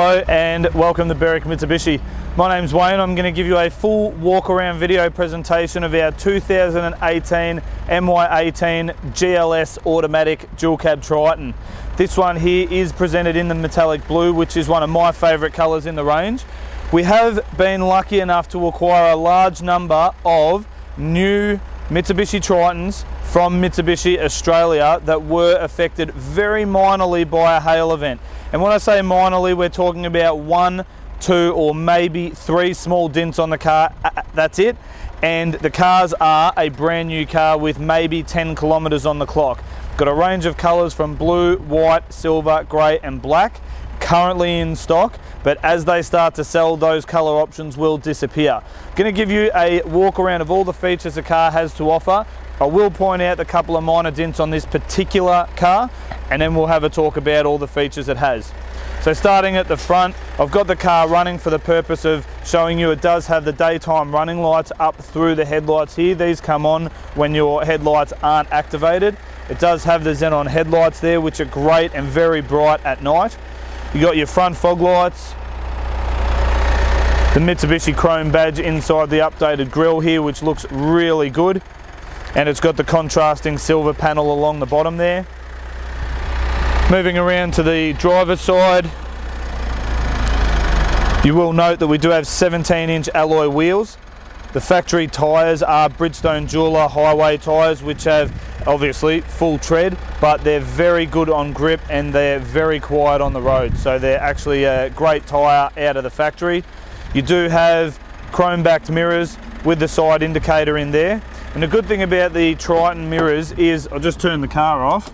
Hello and welcome to Berwick Mitsubishi. My name's Wayne. I'm going to give you a full walk around video presentation of our 2018 MY18 GLS automatic dual cab Triton. This one here is presented in the metallic blue, which is one of my favourite colours in the range. We have been lucky enough to acquire a large number of new Mitsubishi Tritons from Mitsubishi Australia that were affected very minorly by a hail event. And when I say minorly, we're talking about 1, 2 or maybe 3 small dents on the car, that's it. And the cars are a brand new car with maybe 10 kilometres on the clock. Got a range of colours from blue, white, silver, grey and black currently in stock, but as they start to sell, those colour options will disappear. Going to give you a walk around of all the features the car has to offer. I will point out a couple of minor dents on this particular car, and then we'll have a talk about all the features it has. So starting at the front, I've got the car running for the purpose of showing you it does have the daytime running lights up through the headlights here. These come on when your headlights aren't activated. It does have the xenon headlights there, which are great and very bright at night. You got your front fog lights, the Mitsubishi chrome badge inside the updated grille here, which looks really good. And it's got the contrasting silver panel along the bottom there. Moving around to the driver's side, you will note that we do have 17-inch alloy wheels. The factory tyres are Bridgestone Jeweler highway tyres, which have obviously full tread, but they're very good on grip and they're very quiet on the road. So they're actually a great tyre out of the factory. You do have chrome-backed mirrors with the side indicator in there. And the good thing about the Triton mirrors is, I'll just turn the car off,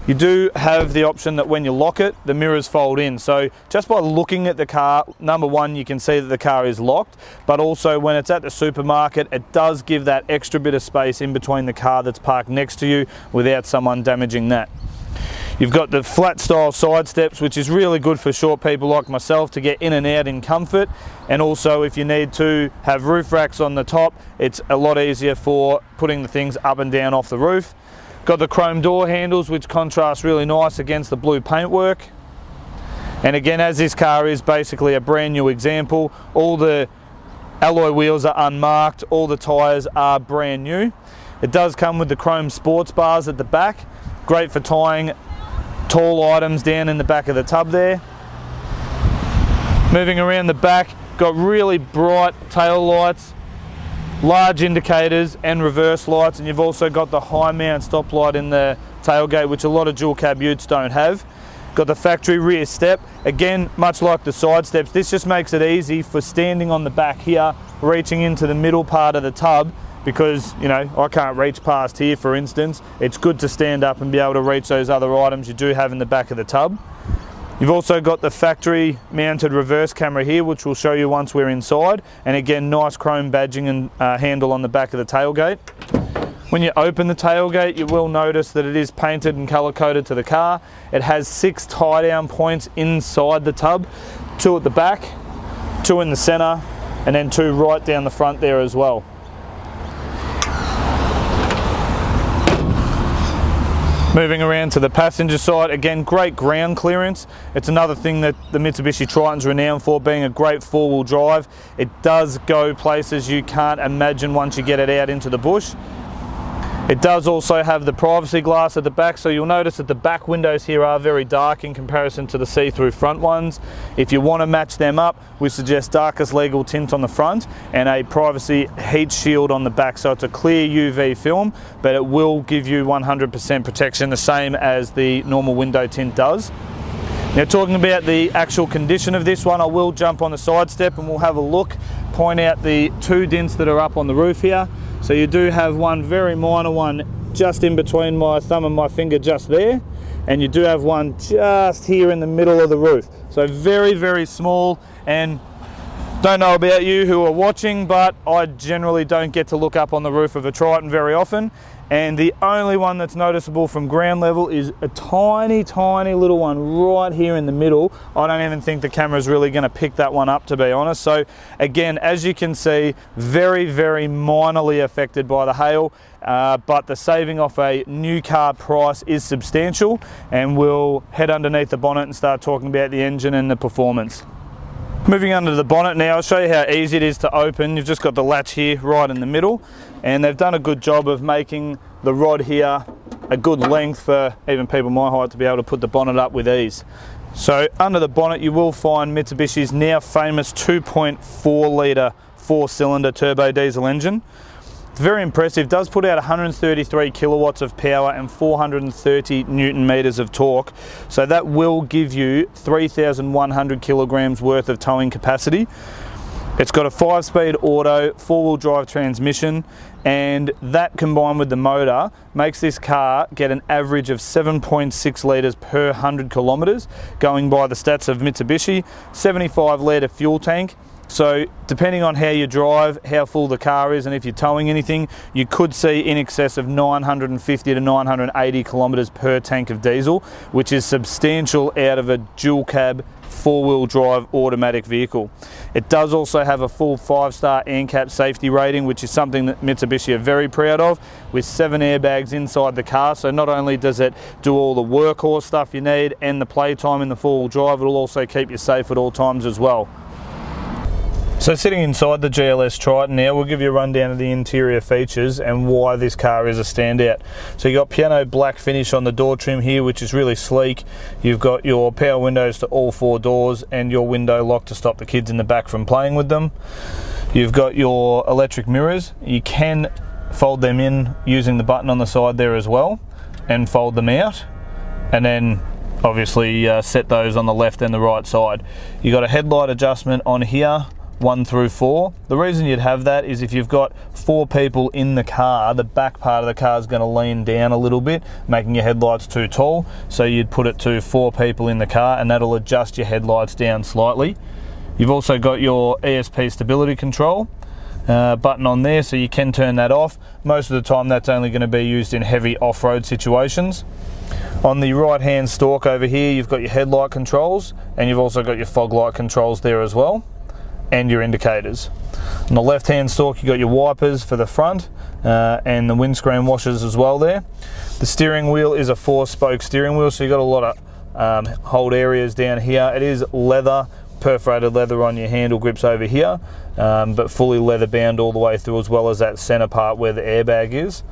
you do have the option that when you lock it, the mirrors fold in. So just by looking at the car, number one, you can see that the car is locked, but also when it's at the supermarket, it does give that extra bit of space in between the car that's parked next to you without someone damaging that. You've got the flat style side steps, which is really good for short people like myself to get in and out in comfort. And also if you need to have roof racks on the top, it's a lot easier for putting the things up and down off the roof. Got the chrome door handles, which contrast really nice against the blue paintwork. And again, as this car is basically a brand new example, all the alloy wheels are unmarked, all the tyres are brand new. It does come with the chrome sports bars at the back, great for tying tall items down in the back of the tub there. Moving around the back, got really bright tail lights, large indicators and reverse lights, and you've also got the high mount stoplight in the tailgate, which a lot of dual cab utes don't have. Got the factory rear step, again much like the side steps, this just makes it easy for standing on the back here, reaching into the middle part of the tub, because you know I can't reach past here for instance. It's good to stand up and be able to reach those other items you do have in the back of the tub. You've also got the factory mounted reverse camera here, which we'll show you once we're inside, and again nice chrome badging and handle on the back of the tailgate. When you open the tailgate, you will notice that it is painted and colour coded to the car. It has 6 tie down points inside the tub, 2 at the back, 2 in the centre, and then 2 right down the front there as well. Moving around to the passenger side, again great ground clearance. It's another thing that the Mitsubishi Triton's renowned for, being a great 4-wheel drive. It does go places you can't imagine once you get it out into the bush. It does also have the privacy glass at the back, so you'll notice that the back windows here are very dark in comparison to the see-through front ones. If you want to match them up, we suggest darkest legal tint on the front and a privacy heat shield on the back. So it's a clear UV film, but it will give you 100% protection, the same as the normal window tint does. Now talking about the actual condition of this one, I will jump on the side step and we'll have a look, point out the 2 dents that are up on the roof here. So you do have one very minor one just in between my thumb and my finger just there, and you do have one just here in the middle of the roof. So very, very small, and don't know about you who are watching, but I generally don't get to look up on the roof of a Triton very often. and the only one that's noticeable from ground level is a tiny little one right here in the middle. I don't even think the camera's really going to pick that one up, to be honest. So again, as you can see, very minorly affected by the hail, but the saving off a new car price is substantial, and we'll head underneath the bonnet and start talking about the engine and the performance. Moving under the bonnet now, I'll show you how easy it is to open. You've just got the latch here right in the middle, and they've done a good job of making the rod here a good length for even people my height to be able to put the bonnet up with ease. So under the bonnet you will find Mitsubishi's now famous 2.4 litre 4-cylinder turbo diesel engine. It's very impressive, does put out 133 kilowatts of power and 430 newton meters of torque. So that will give you 3,100 kilograms worth of towing capacity. It's got a 5-speed auto 4-wheel drive transmission, and that combined with the motor makes this car get an average of 7.6 litres per 100 kilometres, going by the stats of Mitsubishi. 75 litre fuel tank. So depending on how you drive, how full the car is, and if you're towing anything, you could see in excess of 950 to 980 kilometres per tank of diesel, which is substantial out of a dual cab 4-wheel drive automatic vehicle. It does also have a full 5-star ANCAP safety rating, which is something that Mitsubishi are very proud of, with 7 airbags inside the car. So not only does it do all the workhorse stuff you need and the playtime in the 4-wheel drive, it'll also keep you safe at all times as well. So sitting inside the GLS Triton now, we'll give you a rundown of the interior features and why this car is a standout. So you've got piano black finish on the door trim here, which is really sleek. You've got your power windows to all 4 doors and your window lock to stop the kids in the back from playing with them. You've got your electric mirrors. You can fold them in using the button on the side there as well, and fold them out, and then obviously set those on the left and the right side. You've got a headlight adjustment on here, 1 through 4. The reason you'd have that is if you've got 4 people in the car, the back part of the car is going to lean down a little bit, making your headlights too tall. So you'd put it to 4 people in the car, and that'll adjust your headlights down slightly. You've also got your ESP stability control button on there, so you can turn that off. Most of the time that's only going to be used in heavy off-road situations. On the right hand stalk over here, you've got your headlight controls, and you've also got your fog light controls there as well, and your indicators. On the left hand stalk you've got your wipers for the front and the windscreen washers as well there. The steering wheel is a 4-spoke steering wheel, so you've got a lot of hold areas down here. It is leather, perforated leather on your handle grips over here, but fully leather bound all the way through, as well as that center part where the airbag is.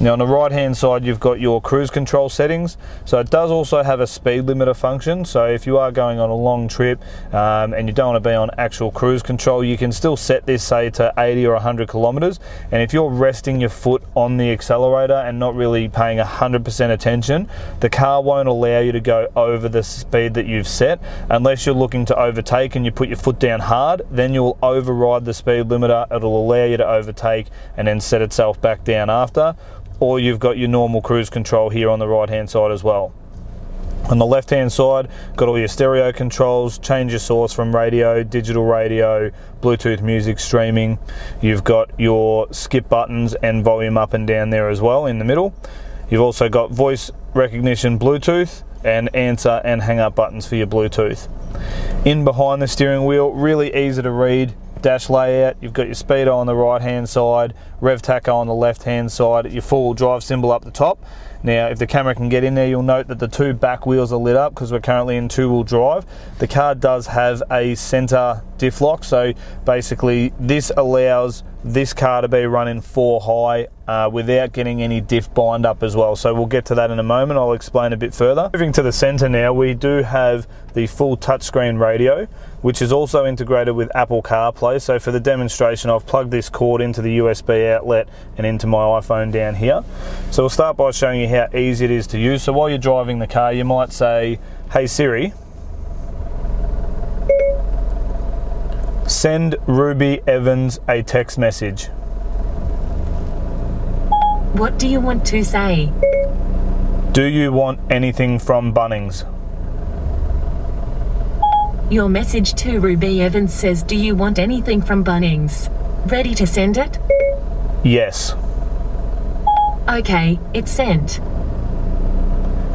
Now on the right hand side you've got your cruise control settings. So it does also have a speed limiter function, so if you are going on a long trip and you don't want to be on actual cruise control, you can still set this say to 80 or 100 kilometers, and if you're resting your foot on the accelerator and not really paying 100% attention, the car won't allow you to go over the speed that you've set unless you're looking to overtake and you put your foot down hard. Then you'll override the speed limiter, it'll allow you to overtake and then set itself back down after. Or you've got your normal cruise control here on the right hand side as well. On the left hand side, got all your stereo controls, change your source from radio, digital radio, Bluetooth music streaming. You've got your skip buttons and volume up and down there as well in the middle. You've also got voice recognition Bluetooth and answer and hang up buttons for your Bluetooth. In behind the steering wheel, really easy to read. Dash layout, you've got your speedo on the right hand side, rev tacho on the left hand side, your 4-wheel drive symbol up the top. Now if the camera can get in there, you'll note that the 2 back wheels are lit up because we're currently in 2-wheel drive. The car does have a center diff lock, so basically this allows this car to be running 4 high without getting any diff bind up as well. So we'll get to that in a moment, I'll explain a bit further. Moving to the center now, we do have the full touchscreen radio, which is also integrated with Apple CarPlay. So for the demonstration, I've plugged this cord into the USB outlet and into my iPhone down here. So we'll start by showing you how easy it is to use. So while you're driving the car, you might say, "Hey Siri, send Ruby Evans a text message." What do you want to say? Do you want anything from Bunnings? Your message to Ruby Evans says, "Do you want anything from Bunnings?" Ready to send it? Yes. Okay, it's sent.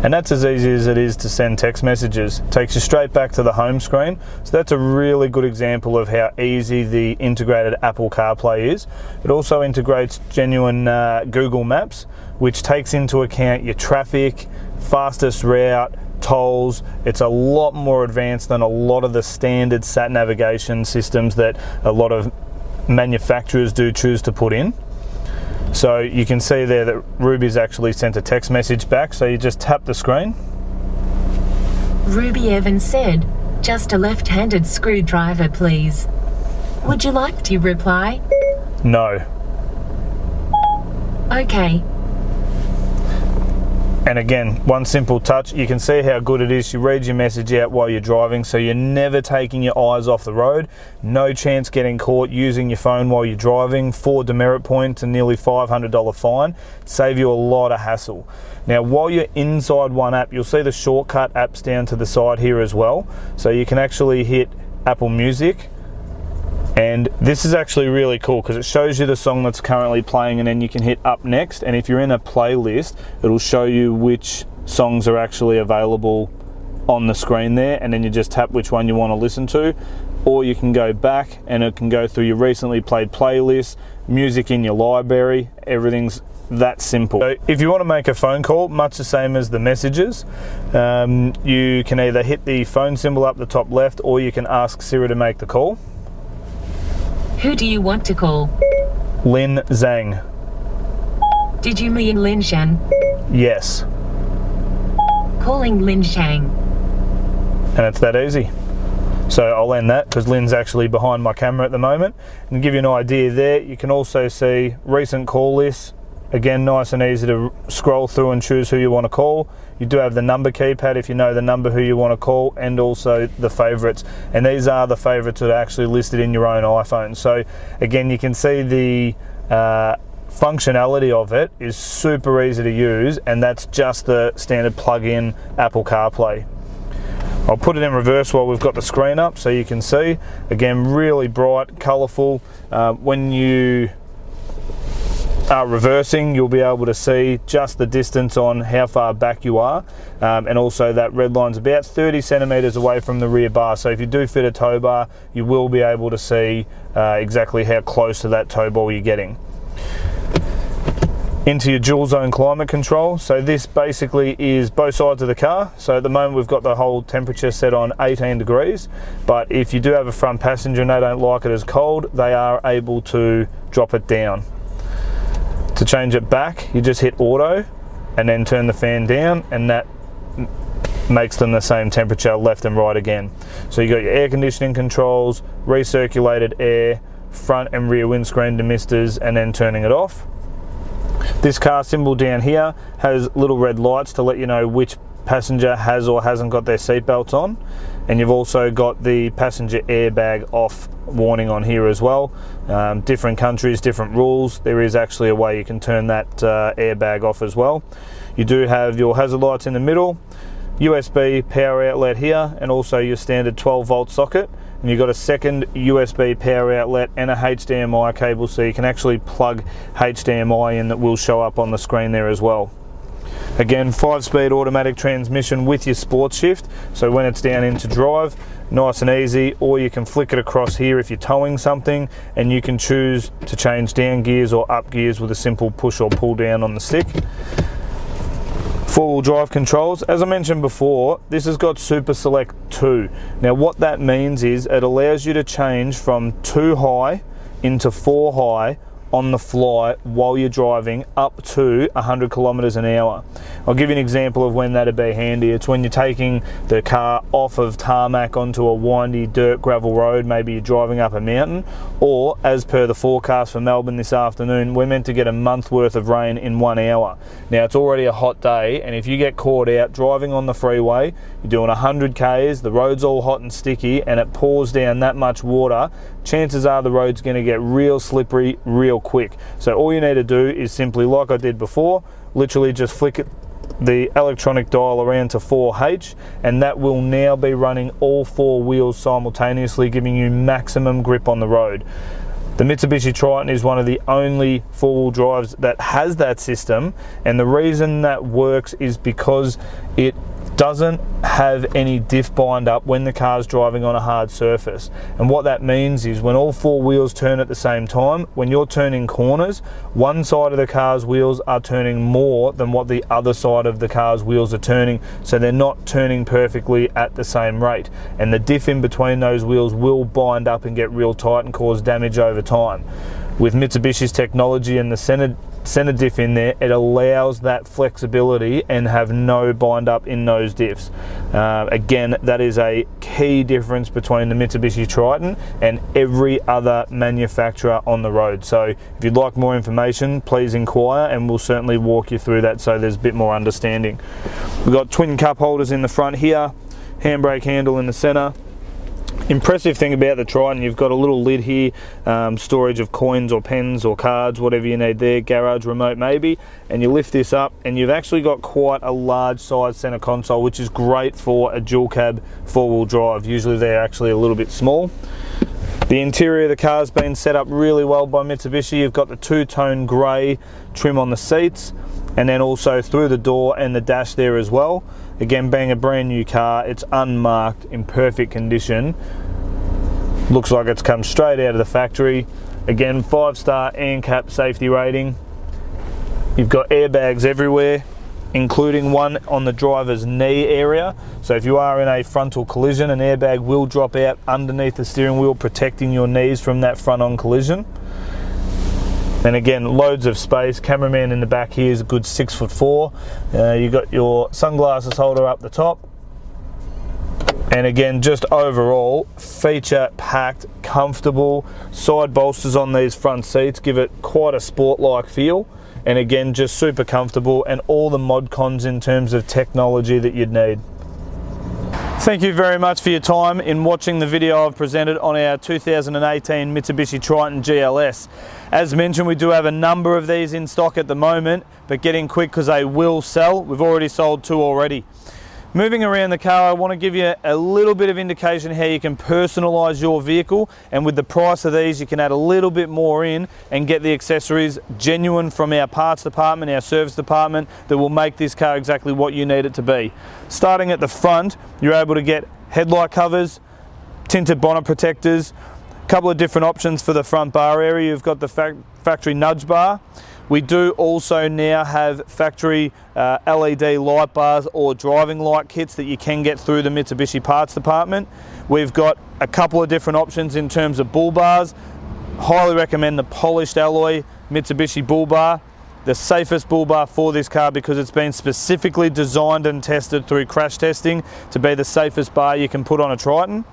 And that's as easy as it is to send text messages. It takes you straight back to the home screen. So that's a really good example of how easy the integrated Apple CarPlay is. It also integrates genuine Google Maps, which takes into account your traffic, fastest route, tolls. It's a lot more advanced than a lot of the standard sat navigation systems that a lot of manufacturers do choose to put in. So you can see there that Ruby's actually sent a text message back, so you just tap the screen. Ruby Evans said, "Just a left-handed screwdriver, please. Would you like to reply?" No. Okay. And again, one simple touch, you can see how good it is. She reads your message out while you're driving, so you're never taking your eyes off the road. No chance getting caught using your phone while you're driving. 4 demerit points and nearly $500 fine. Save you a lot of hassle. Now, while you're inside one app, you'll see the shortcut apps down to the side here as well. So you can actually hit Apple Music. And this is actually really cool because it shows you the song that's currently playing, and then you can hit up next, and if you're in a playlist it'll show you which songs are actually available on the screen there, and then you just tap which one you want to listen to. Or you can go back and it can go through your recently played playlist, music in your library. Everything's that simple. So if you want to make a phone call, much the same as the messages, you can either hit the phone symbol up the top left, or you can ask Siri to make the call. Who do you want to call? Lin Zhang. Did you mean Lin Shan? Yes. Calling Lin Shang. And it's that easy. So I'll end that because Lin's actually behind my camera at the moment. And to give you an idea there, you can also see recent call lists. Again, nice and easy to scroll through and choose who you want to call. You do have the number keypad if you know the number who you want to call, and also the favorites. And these are the favorites that are actually listed in your own iPhone. So again, you can see the functionality of it is super easy to use, and that's just the standard plug-in Apple CarPlay. I'll put it in reverse while we've got the screen up so you can see. Again, really bright, colourful. When you are reversing, you'll be able to see just the distance on how far back you are, and also that red line's about 30 centimeters away from the rear bar. So if you do fit a tow bar, you will be able to see exactly how close to that tow bar you're getting. Into your dual zone climate control. So this basically is both sides of the car. So at the moment we've got the whole temperature set on 18 degrees, but if you do have a front passenger and they don't like it as cold, they are able to drop it down. To change it back, you just hit auto and then turn the fan down, and that makes them the same temperature left and right again. So you got your air conditioning controls, recirculated air, front and rear windscreen demisters, and then turning it off. This car symbol down here has little red lights to let you know which passenger has or hasn't got their seatbelts on, and you've also got the passenger airbag off warning on here as well. Different countries, different rules. There is actually a way you can turn that airbag off as well. You do have your hazard lights in the middle, USB power outlet here, and also your standard 12-volt socket. And you've got a second USB power outlet and a HDMI cable, so you can actually plug HDMI in that will show up on the screen there as well. Again, 5-speed automatic transmission with your sports shift, so when it's down into drive, nice and easy. Or you can flick it across here if you're towing something, and you can choose to change down gears or up gears with a simple push or pull down on the stick. 4-wheel drive controls. As I mentioned before, this has got Super Select 2. Now what that means is it allows you to change from 2 high into 4 high on the fly while you're driving up to 100 kilometers an hour. I'll give you an example of when that'd be handy. It's when you're taking the car off of tarmac onto a windy dirt gravel road, maybe you're driving up a mountain, or as per the forecast for Melbourne this afternoon, we're meant to get a month worth of rain in 1 hour. Now it's already a hot day, and if you get caught out driving on the freeway, you're doing 100 k's, the road's all hot and sticky, and it pours down that much water, chances are the road's going to get real slippery real quick. So all you need to do is simply, like I did before, literally just flick the electronic dial around to 4H, and that will now be running all 4 wheels simultaneously, giving you maximum grip on the road. The Mitsubishi Triton is one of the only four-wheel drives that has that system, and the reason that works is because it doesn't have any diff bind up when the car's driving on a hard surface. And what that means is when all four wheels turn at the same time, when you're turning corners, one side of the car's wheels are turning more than what the other side of the car's wheels are turning, so they're not turning perfectly at the same rate. And the diff in between those wheels will bind up and get real tight and cause damage over time. With Mitsubishi's technology and the center diff in there, it allows that flexibility and have no bind up in those diffs. Again, that is a key difference between the Mitsubishi Triton and every other manufacturer on the road. So if you'd like more information, please inquire and we'll certainly walk you through that so there's a bit more understanding. We've got twin cup holders in the front here, handbrake handle in the center. Impressive thing about the Triton, you've got a little lid here, storage of coins or pens or cards, whatever you need there, garage remote maybe, and you lift this up and you've actually got quite a large size center console, which is great for a dual cab four-wheel drive. Usually they're actually a little bit small. The interior of the car's been set up really well by Mitsubishi. You've got the two-tone grey trim on the seats, and then also through the door and the dash there as well. Again, being a brand new car, it's unmarked, in perfect condition. Looks like it's come straight out of the factory. Again, 5-star ANCAP safety rating. You've got airbags everywhere, including one on the driver's knee area. So if you are in a frontal collision, an airbag will drop out underneath the steering wheel, protecting your knees from that front-on collision. And again, loads of space. Cameraman in the back here is a good 6'4". You've got your sunglasses holder up the top. And again, just overall, feature-packed, comfortable. Side bolsters on these front seats give it quite a sport-like feel. And again, just super comfortable, and all the mod cons in terms of technology that you'd need. Thank you very much for your time in watching the video I've presented on our 2018 Mitsubishi Triton GLS. As mentioned, we do have a number of these in stock at the moment, but getting quick because they will sell. We've already sold 2 already. Moving around the car, I want to give you a little bit of indication how you can personalise your vehicle, and with the price of these you can add a little bit more in and get the accessories genuine from our parts department, our service department, that will make this car exactly what you need it to be. Starting at the front, you're able to get headlight covers, tinted bonnet protectors, a couple of different options for the front bar area. You've got the factory nudge bar. We do also now have factory LED light bars or driving light kits that you can get through the Mitsubishi parts department. We've got a couple of different options in terms of bull bars. Highly recommend the polished alloy Mitsubishi bull bar, the safest bull bar for this car because it's been specifically designed and tested through crash testing to be the safest bar you can put on a Triton.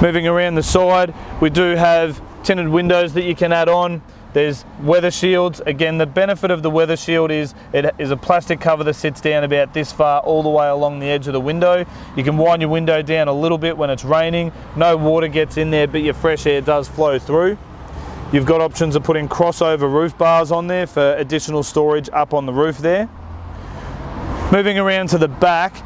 Moving around the side, we do have tinted windows that you can add on. There's weather shields. Again, the benefit of the weather shield is it is a plastic cover that sits down about this far all the way along the edge of the window. You can wind your window down a little bit when it's raining. No water gets in there, but your fresh air does flow through. You've got options of putting crossover roof bars on there for additional storage up on the roof there. Moving around to the back,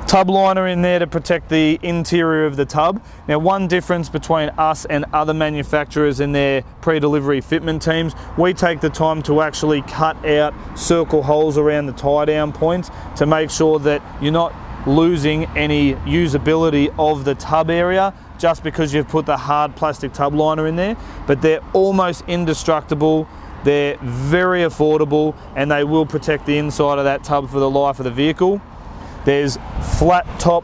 tub liner in there to protect the interior of the tub. Now, one difference between us and other manufacturers in their pre-delivery fitment teams, we take the time to actually cut out circle holes around the tie down points to make sure that you're not losing any usability of the tub area just because you've put the hard plastic tub liner in there. But they're almost indestructible. They're very affordable, and they will protect the inside of that tub for the life of the vehicle. There's flat top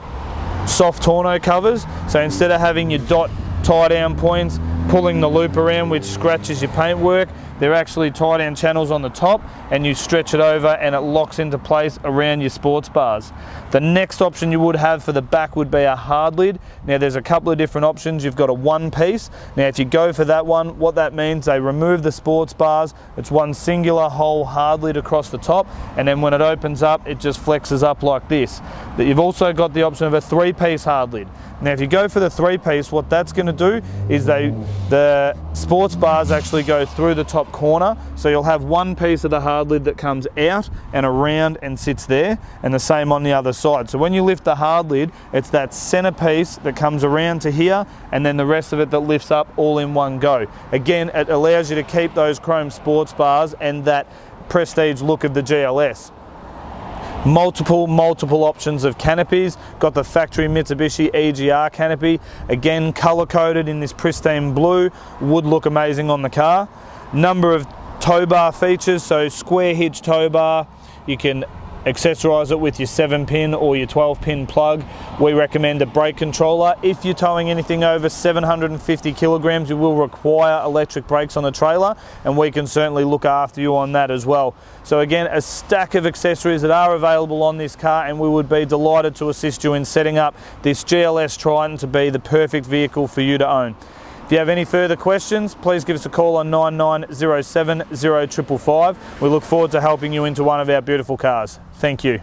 soft tonneau covers, so instead of having your dot tie down points pulling the loop around which scratches your paintwork, they're actually tie down channels on the top, and you stretch it over and it locks into place around your sports bars. The next option you would have for the back would be a hard lid. Now, there's a couple of different options. You've got a one piece. Now, if you go for that one, what that means, they remove the sports bars. It's one singular whole hard lid across the top, and then when it opens up, it just flexes up like this. You've also got the option of a 3-piece hard lid. Now if you go for the 3-piece, what that's going to do is the sports bars actually go through the top corner, so you'll have one piece of the hard lid that comes out and around and sits there, and the same on the other side. So when you lift the hard lid, it's that center piece that comes around to here, and then the rest of it that lifts up all in one go. Again, it allows you to keep those chrome sports bars and that prestige look of the GLS. Multiple options of canopies. Got the factory Mitsubishi EGR canopy, again color coded in this pristine blue, would look amazing on the car. Number of tow bar features, so square hitch tow bar. You can accessorize it with your 7-pin or your 12-pin plug. We recommend a brake controller. If you're towing anything over 750 kilograms, you will require electric brakes on the trailer, and we can certainly look after you on that as well. So again, a stack of accessories that are available on this car, and we would be delighted to assist you in setting up this GLS Triton to be the perfect vehicle for you to own. If you have any further questions, please give us a call on 9907 0555. We look forward to helping you into one of our beautiful cars. Thank you.